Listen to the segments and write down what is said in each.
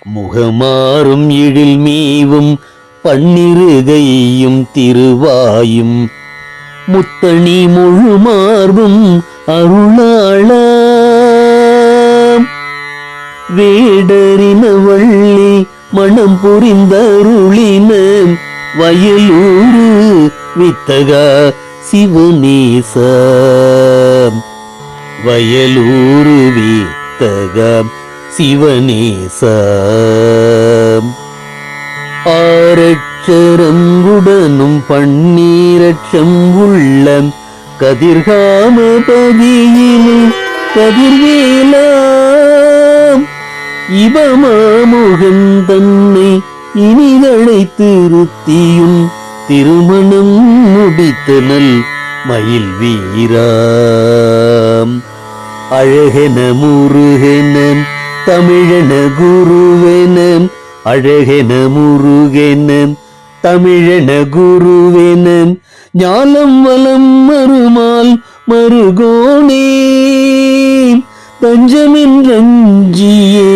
முகமாறும் எழில் மீவும் பன்னிருகையும் திருவாயும் முத்தணி முழுமார்பும் அருளாளாம் வேடரின வள்ளி மனம் புரிந்தருளின வயலூரு வித்தகா சிவநேச வயலூரு வித்தகா சிவநேச ஆரட்சரம் உடனும் பன்னீரட்சம் உள்ள கதிர்காமபதியிலும் கதிர்வேலாம் இவமாமுகன் தன்னை இனிதழை திருத்தியும் திருமணம் முடித்தனல் மயில் வீராம் அழகென முருகென தமிழன குருவென அழகென முருகென தமிழன குருவென ஞாலம் வலம் மறுமால் மருகோனே தஞ்சமென்றஞ்சியே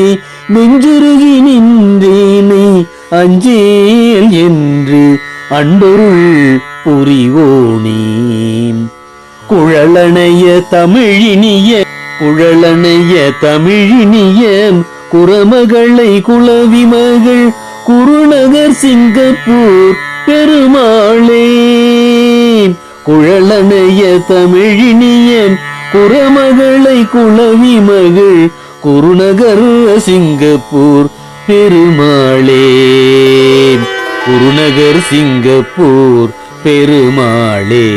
நெஞ்சுருகி நின்றேனை அஞ்சேல் என்று அன்பொருள் புரிவோனே குழலணைய தமிழினிய குழலணைய தமிழினிய குரமகளை குளவி மகள் குருநகர் சிங்கப்பூர் பெருமாளே குழலணைய தமிழினிய குரமகளை குளவி மகள் குருநகர் சிங்கப்பூர் பெருமாளே குருநகர் சிங்கப்பூர் பெருமாளே.